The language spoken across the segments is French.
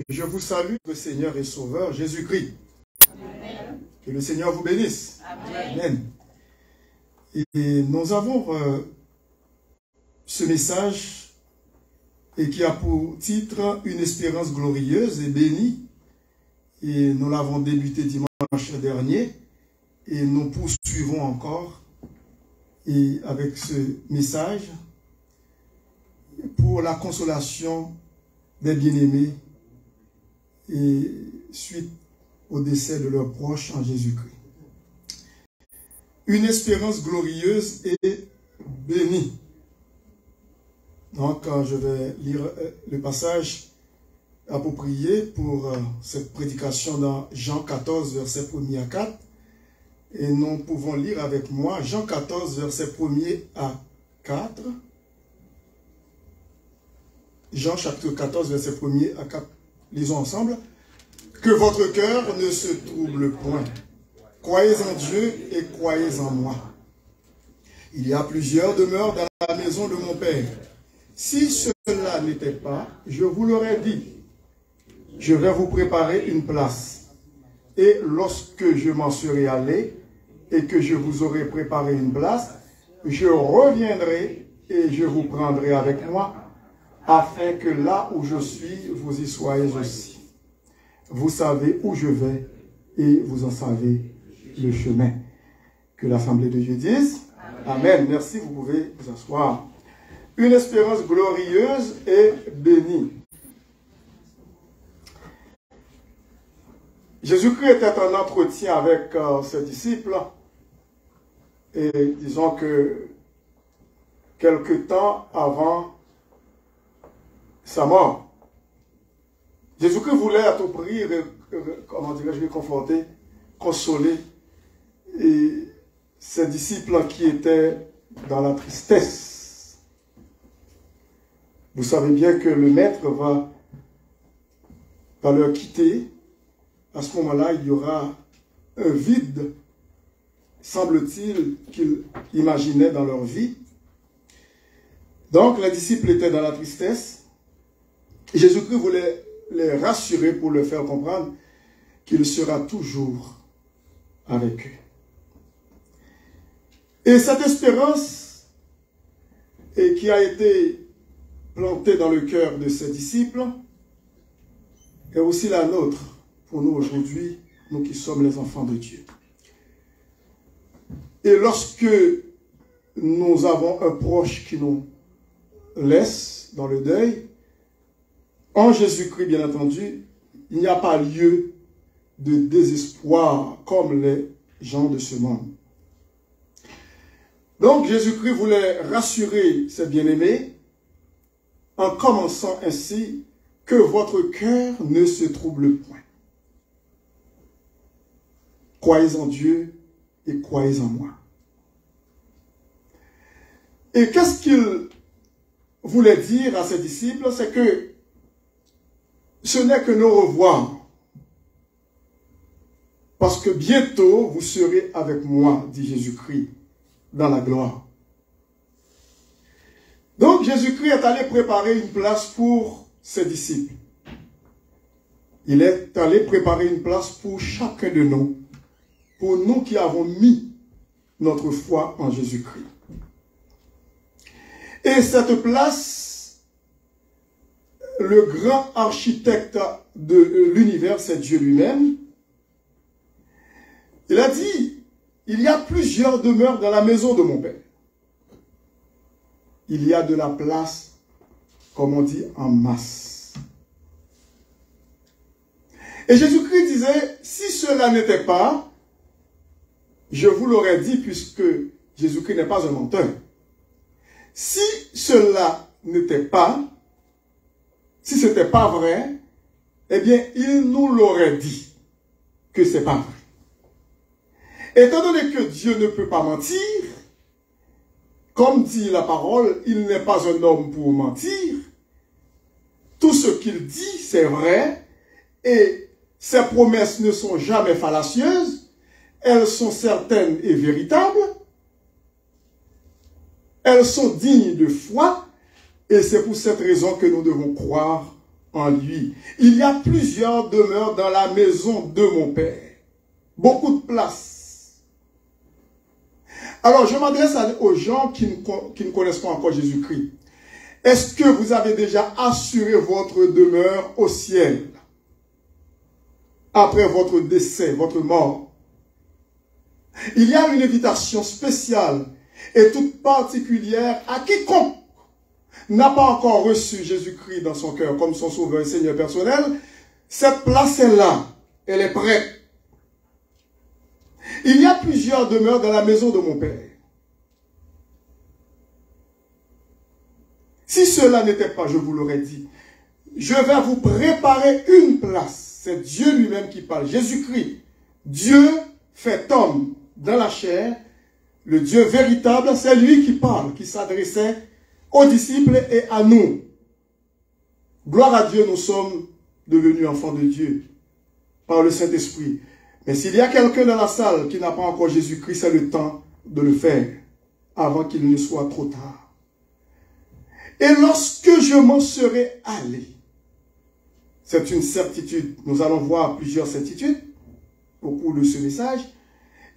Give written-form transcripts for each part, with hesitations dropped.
Je vous salue, le Seigneur et Sauveur Jésus-Christ. Que le Seigneur vous bénisse. Amen. Amen. Et nous avons ce message et qui a pour titre « Une espérance glorieuse et bénie ». Et nous l'avons débuté dimanche dernier et nous poursuivons encore et avec ce message pour la consolation des bien-aimés et suite au décès de leurs proches en Jésus-Christ. Une espérance glorieuse et bénie. Donc, je vais lire le passage approprié pour cette prédication dans Jean 14, verset 1er à 4. Et nous pouvons lire avec moi Jean 14, verset 1er à 4. Jean chapitre 14, verset 1er à 4. Lisons ensemble. Que votre cœur ne se trouble point. Croyez en Dieu et croyez en moi. Il y a plusieurs demeures dans la maison de mon Père. Si cela n'était pas, je vous l'aurais dit. Je vais vous préparer une place. Et lorsque je m'en serai allé et que je vous aurai préparé une place, je reviendrai et je vous prendrai avec moi, afin que là où je suis, vous y soyez aussi. Vous savez où je vais et vous en savez le chemin. Que l'Assemblée de Dieu dise Amen. Merci, vous pouvez vous asseoir. Une espérance glorieuse et bénie. Jésus-Christ était en entretien avec ses disciples et disons que quelque temps avant sa mort, Jésus-Christ voulait à tout prix, comment dirais-je, réconforter, consoler et ses disciples qui étaient dans la tristesse. Vous savez bien que le maître va leur quitter. À ce moment-là, il y aura un vide, semble-t-il, qu'ils imaginaient dans leur vie. Donc, les disciples étaient dans la tristesse. Jésus-Christ voulait les rassurer pour leur faire comprendre qu'il sera toujours avec eux. Et cette espérance qui a été plantée dans le cœur de ses disciples est aussi la nôtre pour nous aujourd'hui, nous qui sommes les enfants de Dieu. Et lorsque nous avons un proche qui nous laisse dans le deuil, en Jésus-Christ, bien entendu, il n'y a pas lieu de désespoir comme les gens de ce monde. Donc, Jésus-Christ voulait rassurer ses bien-aimés en commençant ainsi que votre cœur ne se trouble point. Croyez en Dieu et croyez en moi. Et qu'est-ce qu'il voulait dire à ses disciples? C'est que ce n'est que nos revoir. Parce que bientôt, vous serez avec moi, dit Jésus-Christ, dans la gloire. Donc, Jésus-Christ est allé préparer une place pour ses disciples. Il est allé préparer une place pour chacun de nous, pour nous qui avons mis notre foi en Jésus-Christ. Et cette place, le grand architecte de l'univers, c'est Dieu lui-même. Il a dit, il y a plusieurs demeures dans la maison de mon Père. Il y a de la place, comme on dit, en masse. Et Jésus-Christ disait, si cela n'était pas, je vous l'aurais dit, puisque Jésus-Christ n'est pas un menteur. Si cela n'était pas, si ce n'était pas vrai, eh bien, il nous l'aurait dit que ce n'est pas vrai. Étant donné que Dieu ne peut pas mentir, comme dit la parole, il n'est pas un homme pour mentir. Tout ce qu'il dit, c'est vrai, et ses promesses ne sont jamais fallacieuses, elles sont certaines et véritables, elles sont dignes de foi, et c'est pour cette raison que nous devons croire en lui. Il y a plusieurs demeures dans la maison de mon Père. Beaucoup de place. Alors, je m'adresse aux gens qui ne connaissent pas encore Jésus-Christ. Est-ce que vous avez déjà assuré votre demeure au ciel après votre décès, votre mort? Il y a une invitation spéciale et toute particulière à quiconque n'a pas encore reçu Jésus-Christ dans son cœur comme son sauveur et Seigneur personnel. Cette place est là, elle est prête. Il y a plusieurs demeures dans la maison de mon Père. Si cela n'était pas, je vous l'aurais dit, je vais vous préparer une place. C'est Dieu lui-même qui parle, Jésus-Christ. Dieu fait homme dans la chair, le Dieu véritable, c'est lui qui parle, qui s'adressait aux disciples et à nous. Gloire à Dieu, nous sommes devenus enfants de Dieu par le Saint-Esprit. Mais s'il y a quelqu'un dans la salle qui n'a pas encore Jésus-Christ, c'est le temps de le faire avant qu'il ne soit trop tard. Et lorsque je m'en serai allé, c'est une certitude, nous allons voir plusieurs certitudes au cours de ce message.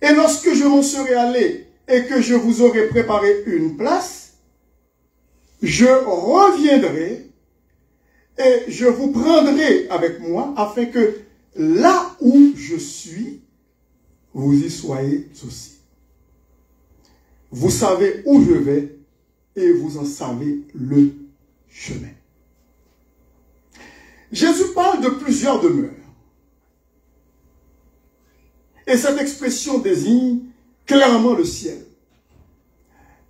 Et lorsque je m'en serai allé et que je vous aurai préparé une place, je reviendrai et je vous prendrai avec moi afin que là où je suis, vous y soyez aussi. Vous savez où je vais et vous en savez le chemin. Jésus parle de plusieurs demeures. Et cette expression désigne clairement le ciel.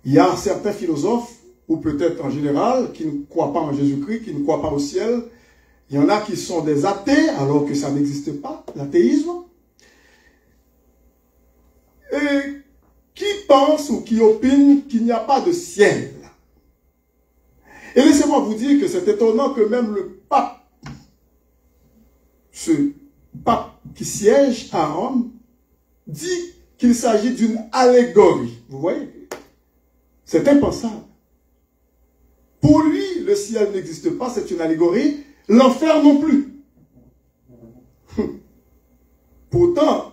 Il y a certains philosophes, ou peut-être en général, qui ne croient pas en Jésus-Christ, qui ne croient pas au ciel. Il y en a qui sont des athées, alors que ça n'existe pas, l'athéisme. Et qui pensent ou qui opinent qu'il n'y a pas de ciel. Et laissez-moi vous dire que c'est étonnant que même le pape, ce pape qui siège à Rome, dit qu'il s'agit d'une allégorie. Vous voyez? C'est impensable. Pour lui, le ciel n'existe pas, c'est une allégorie. L'enfer non plus. Pourtant,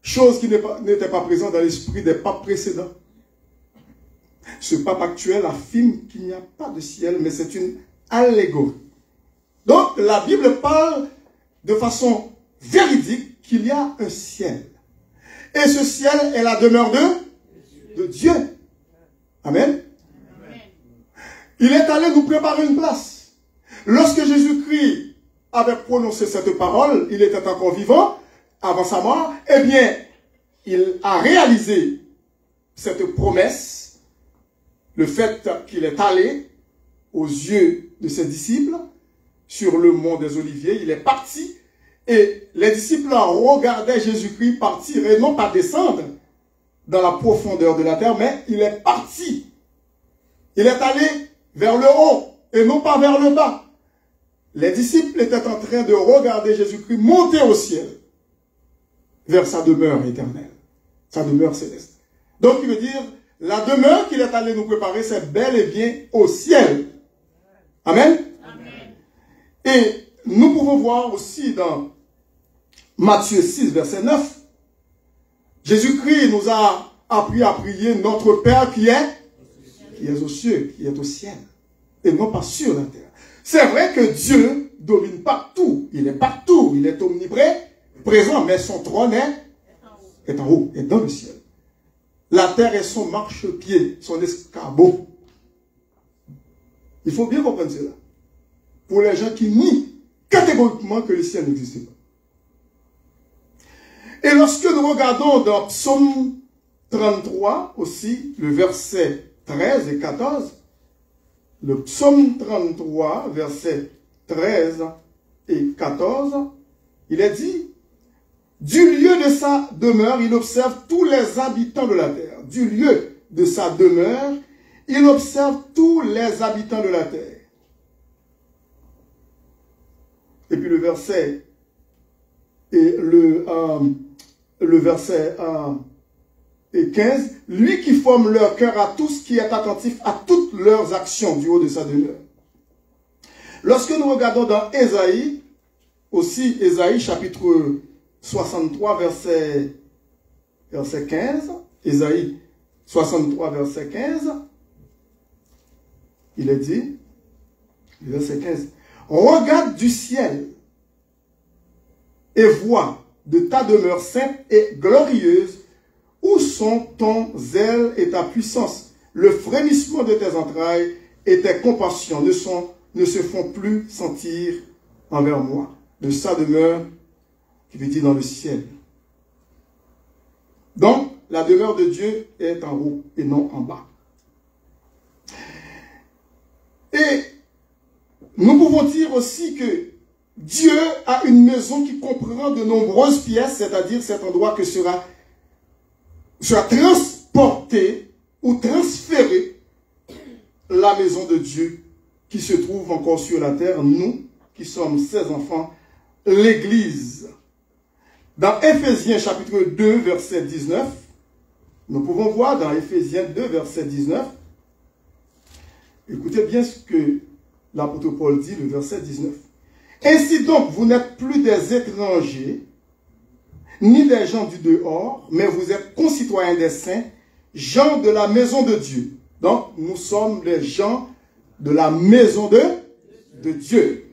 chose qui n'était pas présente dans l'esprit des papes précédents. Ce pape actuel affirme qu'il n'y a pas de ciel, mais c'est une allégorie. Donc, la Bible parle de façon véridique qu'il y a un ciel. Et ce ciel est la demeure de Dieu. Amen. Il est allé nous préparer une place. Lorsque Jésus-Christ avait prononcé cette parole, il était encore vivant, avant sa mort, eh bien, il a réalisé cette promesse, le fait qu'il est allé aux yeux de ses disciples sur le mont des Oliviers, il est parti, et les disciples regardaient Jésus-Christ partir et non pas descendre dans la profondeur de la terre, mais il est parti. Il est allé vers le haut et non pas vers le bas. Les disciples étaient en train de regarder Jésus-Christ monter au ciel vers sa demeure éternelle, sa demeure céleste. Donc il veut dire, la demeure qu'il est allé nous préparer, c'est bel et bien au ciel. Amen. Amen. Et nous pouvons voir aussi dans Matthieu 6, verset 9, Jésus-Christ nous a appris à prier notre Père qui est aux cieux, qui est au ciel, et non pas sur la terre. C'est vrai que Dieu domine partout, il est omniprésent, mais son trône est en haut, est dans le ciel. La terre est son marchepied, son escabeau. Il faut bien comprendre cela. Pour les gens qui nient catégoriquement que le ciel n'existe pas. Et lorsque nous regardons dans Psaume 33 aussi, le verset 13 et 14, le Psaume 33, verset 13 et 14, il est dit, du lieu de sa demeure, il observe tous les habitants de la terre. Du lieu de sa demeure, il observe tous les habitants de la terre. Et puis le verset, le verset 15, lui qui forme leur cœur à tous, qui est attentif à toutes leurs actions du haut de sa demeure. Lorsque nous regardons dans Ésaïe, aussi Ésaïe chapitre 63 verset 15, Ésaïe 63 verset 15, il est dit, verset 15, regarde du ciel et vois de ta demeure sainte et glorieuse, où sont ton zèle et ta puissance, le frémissement de tes entrailles et tes compassions ne se font plus sentir envers moi. De sa demeure, qui veut dire dans le ciel. Donc, la demeure de Dieu est en haut et non en bas. Et nous pouvons dire aussi que Dieu a une maison qui comprend de nombreuses pièces, c'est-à-dire cet endroit que sera transporté ou transféré la maison de Dieu qui se trouve encore sur la terre, nous qui sommes ses enfants, l'Église. Dans Éphésiens chapitre 2 verset 19, nous pouvons voir dans Éphésiens 2 verset 19, écoutez bien ce que l'apôtre Paul dit, le verset 19. Ainsi donc, vous n'êtes plus des étrangers, ni des gens du dehors, mais vous êtes concitoyens des saints, gens de la maison de Dieu. Donc, nous sommes les gens de la maison de Dieu.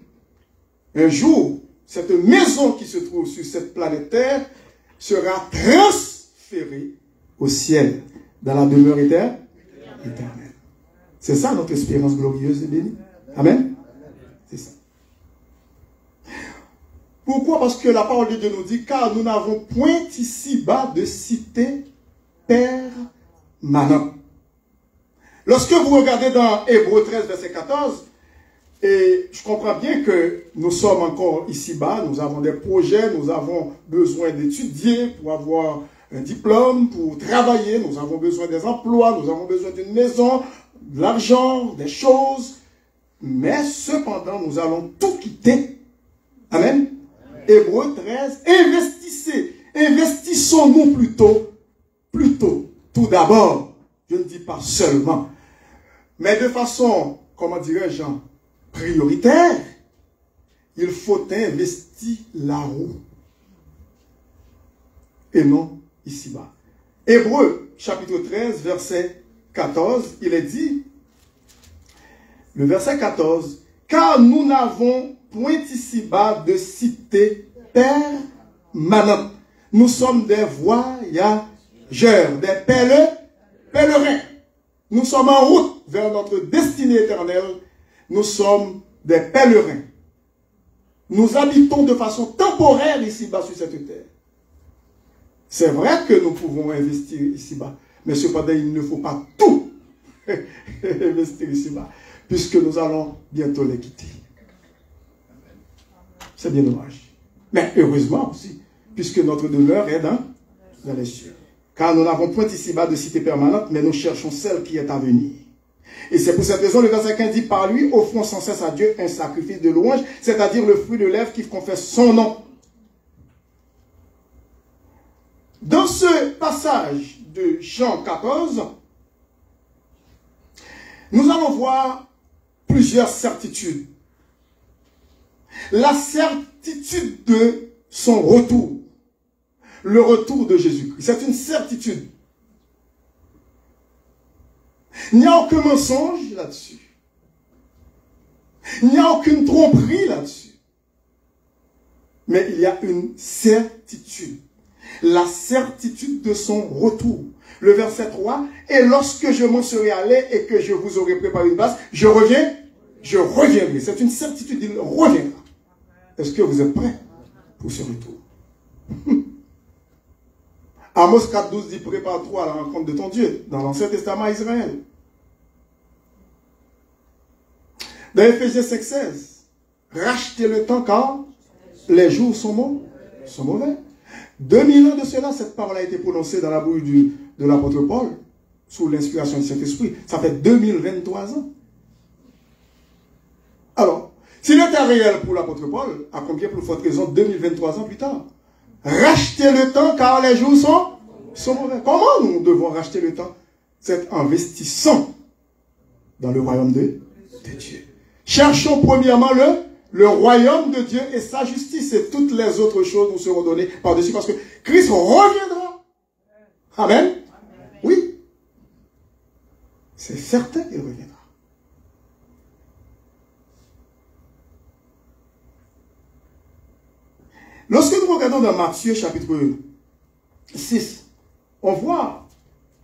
Un jour, cette maison qui se trouve sur cette planète Terre sera transférée au ciel, dans la demeure éternelle. C'est ça notre espérance glorieuse et bénie. Amen. C'est ça. Pourquoi? Parce que la parole de Dieu nous dit, car nous n'avons point ici-bas de cité permanente. Lorsque vous regardez dans Hébreux 13, verset 14, et je comprends bien que nous sommes encore ici-bas, nous avons des projets, nous avons besoin d'étudier pour avoir un diplôme, pour travailler, nous avons besoin des emplois, nous avons besoin d'une maison, de l'argent, des choses, mais cependant nous allons tout quitter. Amen. Hébreux 13, investissons-nous plutôt, tout d'abord, je ne dis pas seulement, mais de façon, comment dirais-je, prioritaire, il faut investir là-haut et non ici-bas. Hébreux chapitre 13, verset 14, il est dit, le verset 14, car nous n'avons point ici-bas de cité permanente. Nous sommes des voyageurs, des pèlerins. Nous sommes en route vers notre destinée éternelle. Nous sommes des pèlerins. Nous habitons de façon temporaire ici-bas sur cette terre. C'est vrai que nous pouvons investir ici-bas, mais cependant il ne faut pas tout investir ici-bas, puisque nous allons bientôt les quitter. C'est bien dommage. Mais heureusement aussi, puisque notre demeure est dans les cieux. Car nous n'avons point ici-bas de cité permanente, mais nous cherchons celle qui est à venir. Et c'est pour cette raison, le verset 15 dit, par lui, offrons sans cesse à Dieu un sacrifice de louange, c'est-à-dire le fruit de lèvres qui confesse son nom. Dans ce passage de Jean 14, nous allons voir plusieurs certitudes. La certitude de son retour. Le retour de Jésus-Christ. C'est une certitude. Il n'y a aucun mensonge là-dessus. Il n'y a aucune tromperie là-dessus. Mais il y a une certitude. La certitude de son retour. Le verset 3, et lorsque je m'en serai allé et que je vous aurai préparé une place, je reviendrai. C'est une certitude, il reviendra. Est-ce que vous êtes prêts pour ce retour? Amos 4,12 dit, prépare-toi à la rencontre de ton Dieu, dans l'Ancien Testament Israël. Dans Éphésiens 5,16, rachetez le temps car les jours sont mauvais. 2000 ans de cela, cette parole a été prononcée dans la bouche de l'apôtre Paul, sous l'inspiration du Saint-Esprit. Ça fait 2023 ans. Alors, s'il était réel pour l'apôtre Paul, à combien pour forte raison 2023 ans plus tard? Racheter le temps car les jours sont mauvais. Comment nous devons racheter le temps? C'est en investissant dans le royaume de Dieu. Cherchons premièrement le royaume de Dieu et sa justice, et toutes les autres choses nous seront données par-dessus, parce que Christ reviendra. Amen. Oui. C'est certain qu'il reviendra. Lorsque nous regardons dans Matthieu chapitre 6, on voit,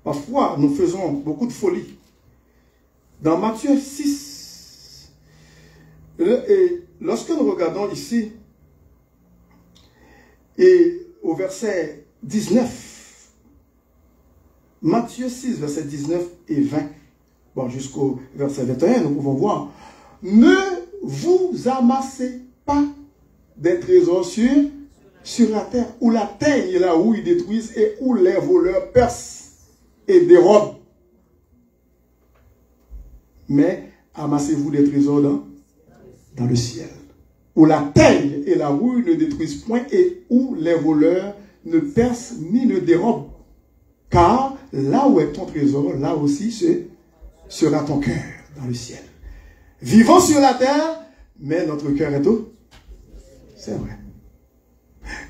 parfois nous faisons beaucoup de folie. Dans Matthieu 6, et lorsque nous regardons ici, et au verset 19, Matthieu 6, verset 19 et 20, bon, jusqu'au verset 21, nous pouvons voir, ne vous amassez pas des trésors sur la terre, où la teigne, là où ils détruisent et où les voleurs percent et dérobent. Mais amassez-vous des trésors dans le ciel, où la teigne et la rouille ne détruisent point et où les voleurs ne percent ni ne dérobent. Car là où est ton trésor, là aussi sera ton cœur dans le ciel. Vivons sur la terre, mais notre cœur est où? C'est vrai.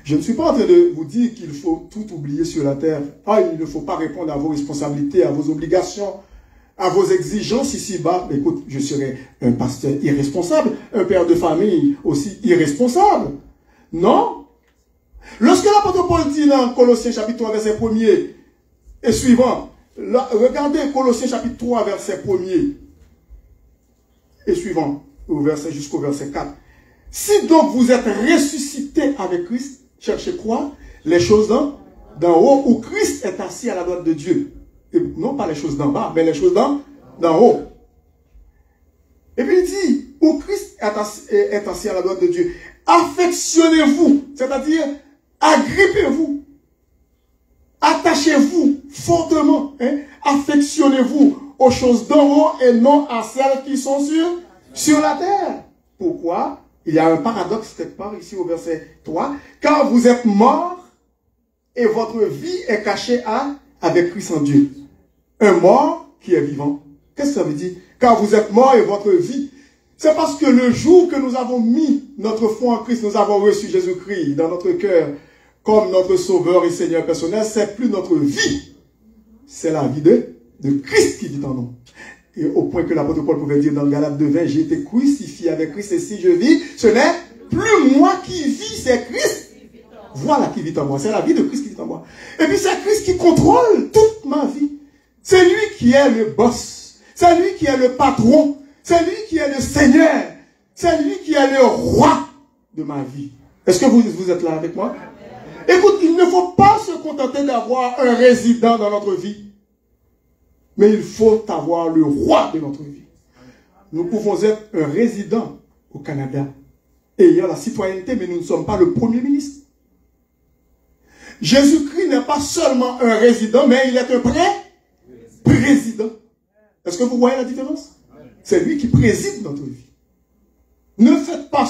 Je ne suis pas en train de vous dire qu'il faut tout oublier sur la terre. Ah, il ne faut pas répondre à vos responsabilités, à vos obligations, à vos exigences ici-bas. Écoute, je serai un pasteur irresponsable, un père de famille aussi irresponsable. Non. Lorsque l'apôtre Paul dit dans Colossiens chapitre 3, verset 1er et suivant, là, regardez Colossiens chapitre 3, verset 1er et suivant, jusqu'au verset 4. Si donc vous êtes ressuscité avec Christ, cherchez quoi? Les choses d'en haut, où Christ est assis à la droite de Dieu. Et non pas les choses d'en bas, mais les choses d'en haut. Et puis il dit, où Christ est assis à la droite de Dieu. Affectionnez-vous, c'est-à-dire agrippez-vous. Attachez-vous fortement. Hein? Affectionnez-vous aux choses d'en haut et non à celles qui sont sur la terre. Pourquoi? Il y a un paradoxe quelque part ici au verset 3. Car vous êtes morts et votre vie est cachée avec Christ en Dieu. Un mort qui est vivant. Qu'est-ce que ça veut dire? Car vous êtes morts et votre vie. C'est parce que le jour que nous avons mis notre foi en Christ, nous avons reçu Jésus-Christ dans notre cœur comme notre sauveur et Seigneur personnel, c'est plus notre vie. C'est la vie de Christ qui vit en nous. Et au point que l'apôtre Paul pouvait dire dans Galates 2:20, j'ai été crucifié avec Christ et si je vis, ce n'est plus moi qui vis, c'est Christ. Voilà qui vit en moi. C'est la vie de Christ qui vit en moi. Et puis c'est Christ qui contrôle toute ma vie. C'est lui qui est le boss. C'est lui qui est le patron. C'est lui qui est le Seigneur. C'est lui qui est le roi de ma vie. Est-ce que vous êtes là avec moi? Écoute, il ne faut pas se contenter d'avoir un résident dans notre vie. Mais il faut avoir le roi de notre vie. Nous pouvons être un résident au Canada, ayant la citoyenneté, mais nous ne sommes pas le Premier ministre. Jésus-Christ n'est pas seulement un résident, mais il est un président. Est-ce que vous voyez la différence? C'est lui qui préside notre vie. Ne faisons pas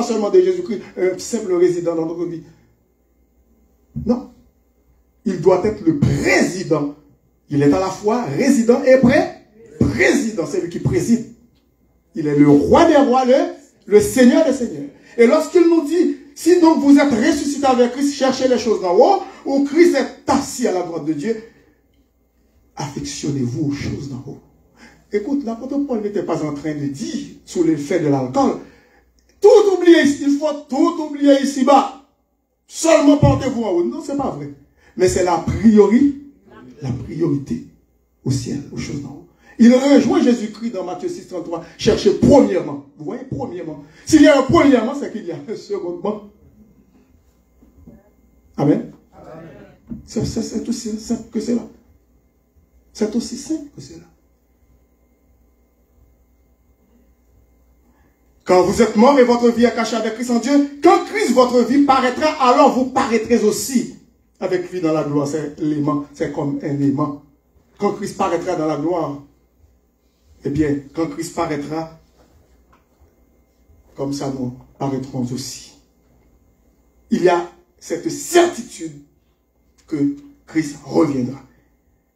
seulement de Jésus-Christ un simple résident dans notre vie. Non. Il doit être le président. Il est à la fois résident et président. C'est lui qui préside. Il est le roi des rois, le Seigneur des seigneurs. Et lorsqu'il nous dit, si donc vous êtes ressuscité avec Christ, cherchez les choses d'en haut, où Christ est assis à la droite de Dieu, affectionnez-vous aux choses d'en haut. Écoute, l'apôtre Paul n'était pas en train de dire, sous l'effet de l'alcool, tout oublier ici, il faut tout oublier ici-bas. Seulement portez-vous en haut. Non, c'est pas vrai. Mais c'est la priorité au ciel, aux choses d'en haut. Il rejoint Jésus-Christ dans Matthieu 6, 33. Cherchez premièrement. Vous voyez, premièrement. S'il y a un premièrement, c'est qu'il y a un secondement. Amen. C'est aussi simple que cela. C'est aussi simple que cela. Quand vous êtes mort et votre vie est cachée avec Christ en Dieu, quand Christ, votre vie, paraîtra, alors vous paraîtrez aussi avec lui dans la gloire. C'est l'aimant, c'est comme un aimant. Quand Christ paraîtra dans la gloire, eh bien, quand Christ paraîtra, comme ça nous paraîtrons aussi. Il y a cette certitude que Christ reviendra.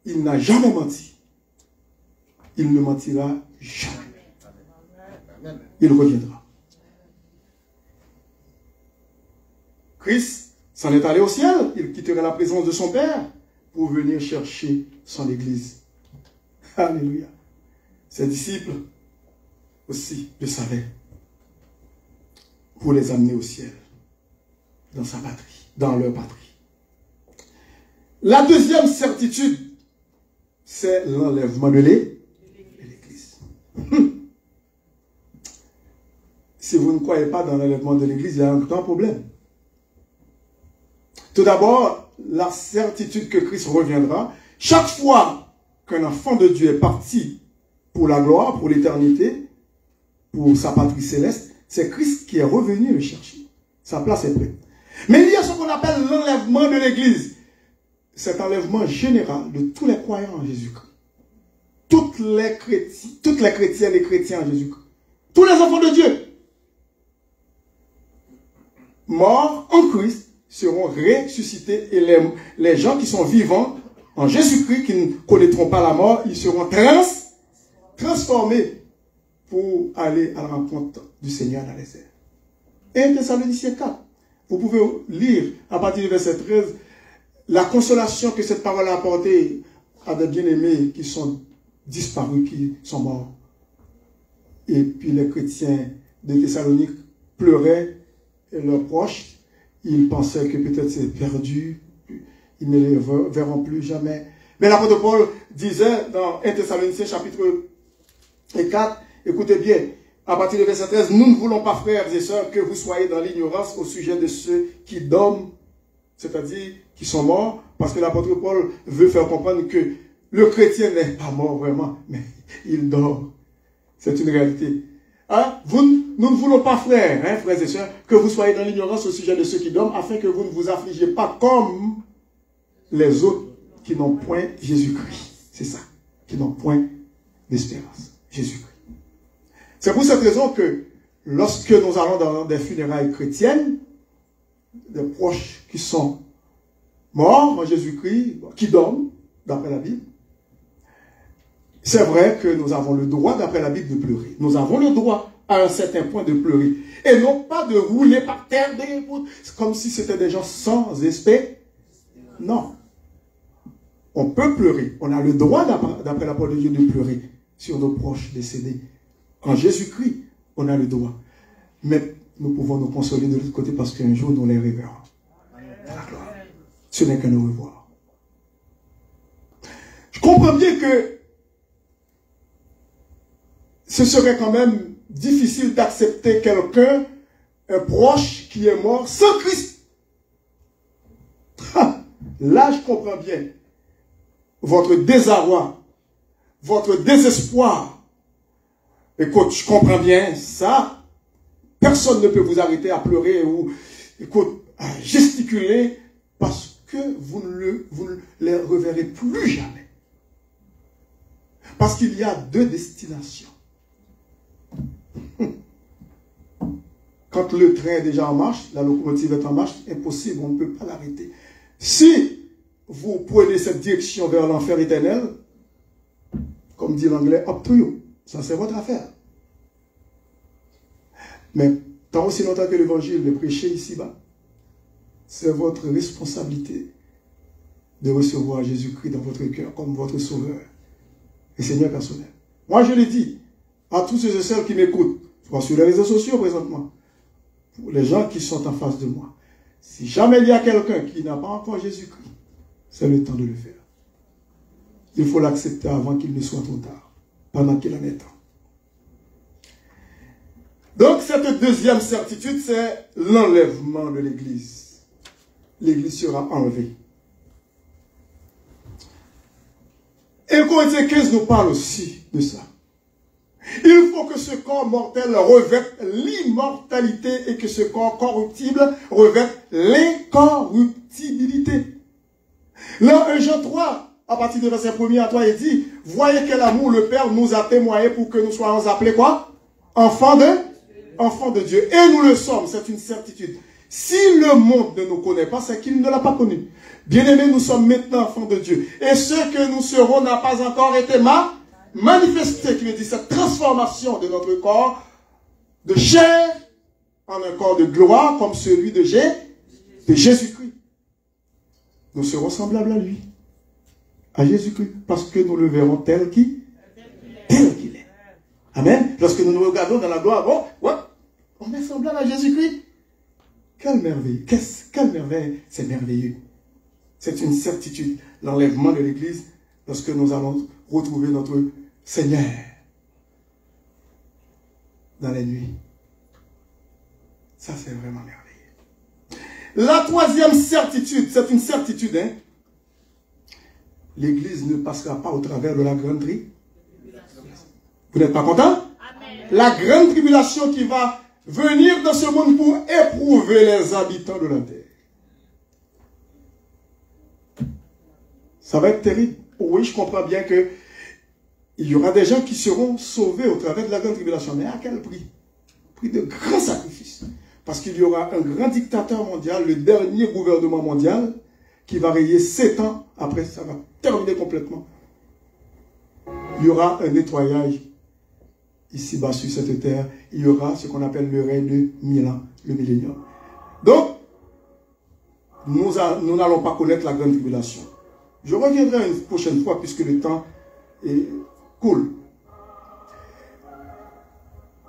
Il n'a jamais menti. Il ne mentira jamais. il reviendra. Christ s'en est allé au ciel, il quitterait la présence de son Père pour venir chercher son Église. Alléluia. Ses disciples aussi le savaient, pour les amener au ciel, dans sa patrie, dans leur patrie. La deuxième certitude, c'est l'enlèvement de l'Église. Si vous ne croyez pas dans l'enlèvement de l'Église, il y a un grand problème. Tout d'abord, la certitude que Christ reviendra. Chaque fois qu'un enfant de Dieu est parti pour la gloire, pour l'éternité, pour sa patrie céleste, c'est Christ qui est revenu le chercher. Sa place est prête. Mais il y a ce qu'on appelle l'enlèvement de l'Église. Cet enlèvement général de tous les croyants en Jésus-Christ. Toutes les chrétiennes et chrétiens en Jésus-Christ. Tous les enfants de Dieu. Morts en Christ seront ressuscités et les gens qui sont vivants en Jésus-Christ, qui ne connaîtront pas la mort, ils seront transformés pour aller à la rencontre du Seigneur dans les airs. 1 Thessaloniciens 4. Vous pouvez lire à partir du verset 13 la consolation que cette parole a apportée à des bien-aimés qui sont disparus, qui sont morts. Et puis les chrétiens de Thessalonique pleuraient et leurs proches, ils pensaient que peut-être c'est perdu, ils ne les verront plus jamais. Mais l'apôtre Paul disait dans 1 Thessaloniciens chapitre 4, écoutez bien, à partir du verset 13, nous ne voulons pas, frères et sœurs, que vous soyez dans l'ignorance au sujet de ceux qui dorment, c'est-à-dire qui sont morts, parce que l'apôtre Paul veut faire comprendre que le chrétien n'est pas mort vraiment, mais il dort. C'est une réalité. Hein? Nous ne voulons pas, frères et sœurs, que vous soyez dans l'ignorance au sujet de ceux qui dorment, afin que vous ne vous affligez pas comme les autres qui n'ont point Jésus-Christ. C'est ça, qui n'ont point d'espérance. Jésus-Christ. C'est pour cette raison que lorsque nous allons dans des funérailles chrétiennes, des proches qui sont morts en Jésus-Christ, qui dorment, d'après la Bible, c'est vrai que nous avons le droit, d'après la Bible, de pleurer. Nous avons le droit, à un certain point, de pleurer. Et non pas de rouler par terre, comme si c'était des gens sans espérance. Non. On peut pleurer. On a le droit, d'après la parole de Dieu, de pleurer sur nos proches décédés. En Jésus-Christ, on a le droit. Mais nous pouvons nous consoler de l'autre côté parce qu'un jour, nous les reverrons. Dans la gloire. Ce n'est qu'un au revoir. Je comprends bien que ce serait quand même difficile d'accepter quelqu'un, un proche qui est mort sans Christ. Là, je comprends bien votre désarroi, votre désespoir. Écoute, je comprends bien ça. Personne ne peut vous arrêter à pleurer ou, écoute, à gesticuler parce que vous ne les reverrez plus jamais. Parce qu'il y a deux destinations. Quand le train est déjà en marche, la locomotive est en marche, impossible, on ne peut pas l'arrêter. Si vous prenez cette direction vers l'enfer éternel, comme dit l'anglais, up to you. Ça, c'est votre affaire. Mais tant aussi longtemps que l'évangile est prêché ici-bas, c'est votre responsabilité de recevoir Jésus-Christ dans votre cœur comme votre sauveur et Seigneur personnel. Moi, je le dis à tous ceux et celles qui m'écoutent, soit sur les réseaux sociaux présentement, pour les gens qui sont en face de moi. Si jamais il y a quelqu'un qui n'a pas encore Jésus-Christ, c'est le temps de le faire. Il faut l'accepter avant qu'il ne soit trop tard, pendant qu'il en est temps. Donc, cette deuxième certitude, c'est l'enlèvement de l'Église. L'Église sera enlevée. Et Corinthiens 15 nous parle aussi de ça. Il faut que ce corps mortel revête l'immortalité et que ce corps corruptible revête l'incorruptibilité. Là, 1 Jean 3, à partir du verset 1er à 3, il dit, voyez quel amour le Père nous a témoigné pour que nous soyons appelés quoi? Enfants de Dieu. Et nous le sommes, c'est une certitude. Si le monde ne nous connaît pas, c'est qu'il ne l'a pas connu. Bien-aimés, nous sommes maintenant enfants de Dieu. Et ce que nous serons n'a pas encore été manifesté, qui veut dire cette transformation de notre corps de chair en un corps de gloire comme celui de Jésus-Christ. Nous serons semblables à lui, à Jésus-Christ, parce que nous le verrons tel qu'il est. Amen. Lorsque nous nous regardons dans la gloire, on est semblable à Jésus-Christ. Quelle merveille, quelle merveille, c'est merveilleux. C'est une certitude, l'enlèvement de l'Église, lorsque nous allons retrouver notre Seigneur dans les nuits. Ça, c'est vraiment merveilleux. La troisième certitude, c'est une certitude, hein. L'Église ne passera pas au travers de la grande tribulation. Vous n'êtes pas content? Amen. La grande tribulation qui va venir dans ce monde pour éprouver les habitants de la terre. Ça va être terrible. Oui, je comprends bien que il y aura des gens qui seront sauvés au travers de la grande tribulation. Mais à quel prix? Prix de grands sacrifices. Parce qu'il y aura un grand dictateur mondial, le dernier gouvernement mondial, qui va régner 7 ans. Après, ça va terminer complètement. Il y aura un nettoyage ici-bas sur cette terre. Il y aura ce qu'on appelle le règne de 1000 ans, le millénium. Donc, nous n'allons pas connaître la grande tribulation. Je reviendrai une prochaine fois puisque le temps est cool.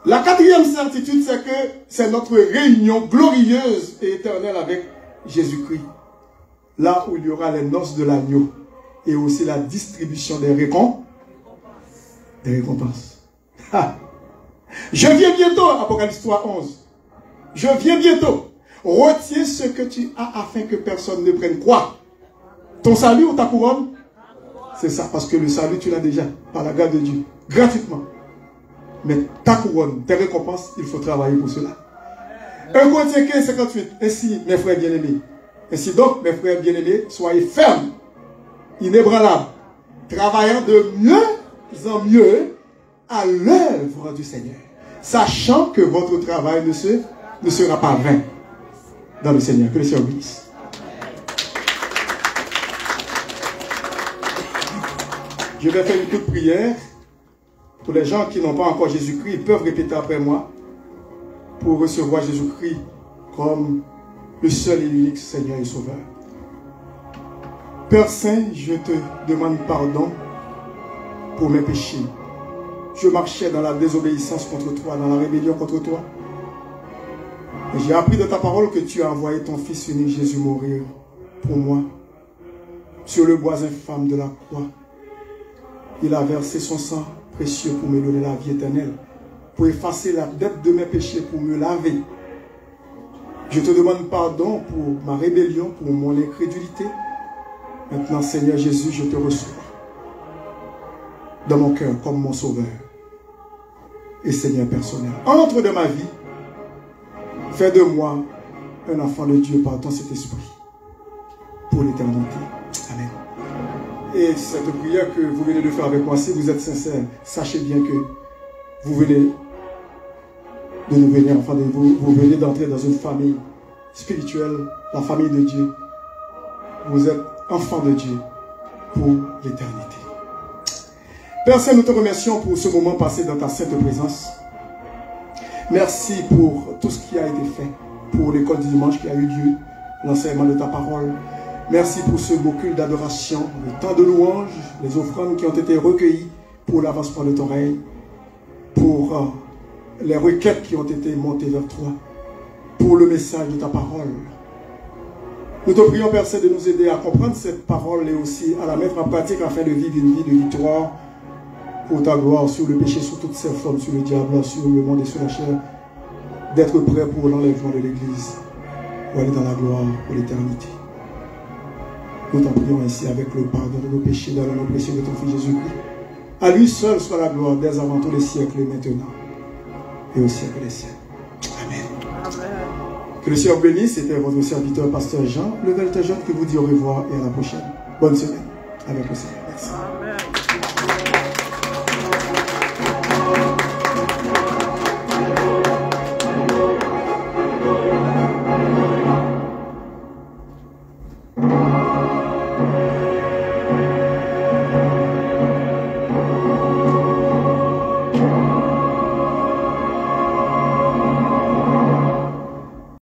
La quatrième certitude, c'est que c'est notre réunion glorieuse et éternelle avec Jésus-Christ. Là où il y aura les noces de l'agneau et aussi la distribution des récompenses. Ha. Je viens bientôt, Apocalypse 3, 11. Je viens bientôt. Retiens ce que tu as afin que personne ne prenne quoi? Ton salut ou ta couronne? C'est ça, parce que le salut, tu l'as déjà, par la grâce de Dieu, gratuitement. Mais ta couronne, tes récompenses, il faut travailler pour cela. 1 Corinthiens 15, 58. Ainsi, mes frères bien-aimés. Ainsi donc, mes frères bien-aimés, soyez fermes, inébranlables, travaillant de mieux en mieux à l'œuvre du Seigneur, sachant que votre travail ne sera pas vain dans le Seigneur. Que le Seigneur bénisse. Je vais faire une toute prière. Pour les gens qui n'ont pas encore Jésus-Christ, ils peuvent répéter après moi pour recevoir Jésus-Christ comme le seul et l'unique Seigneur et Sauveur. Père Saint, je te demande pardon pour mes péchés. Je marchais dans la désobéissance contre toi, dans la rébellion contre toi. Et j'ai appris de ta parole que tu as envoyé ton Fils unique Jésus mourir pour moi sur le bois infâme de la croix. Il a versé son sang précieux pour me donner la vie éternelle, pour effacer la dette de mes péchés, pour me laver. Je te demande pardon pour ma rébellion, pour mon incrédulité. Maintenant, Seigneur Jésus, je te reçois dans mon cœur comme mon Sauveur et Seigneur personnel. Entre dans ma vie, fais de moi un enfant de Dieu par ton Saint-Esprit pour l'éternité. Amen. Et cette prière que vous venez de faire avec moi, si vous êtes sincère, sachez bien que vous venez de devenir enfant de Dieu. Vous venez d'entrer dans une famille spirituelle, la famille de Dieu. Vous êtes enfant de Dieu pour l'éternité. Père Saint, nous te remercions pour ce moment passé dans ta sainte présence. Merci pour tout ce qui a été fait, pour l'école du dimanche qui a eu lieu, l'enseignement de ta parole. Merci pour ce beau culte d'adoration, le temps de louange, les offrandes qui ont été recueillies pour l'avancement de ton règne, pour les requêtes qui ont été montées vers toi, pour le message de ta parole. Nous te prions, Père Saint, de nous aider à comprendre cette parole et aussi à la mettre en pratique afin de vivre une vie de victoire pour ta gloire sur le péché, sur toutes ses formes, sur le diable, sur le monde et sur la chair, d'être prêt pour l'enlèvement de l'Église, pour aller dans la gloire pour l'éternité. Nous t'en prions ainsi avec le pardon de nos péchés dans le nom précieux de ton Fils Jésus-Christ. À lui seul soit la gloire dès avant tous les siècles et maintenant et au siècle des siècles. Amen. Amen. Que le Seigneur bénisse. C'était votre serviteur, pasteur Jean, le véritable jeune, qui vous dit au revoir et à la prochaine. Bonne semaine avec le Seigneur.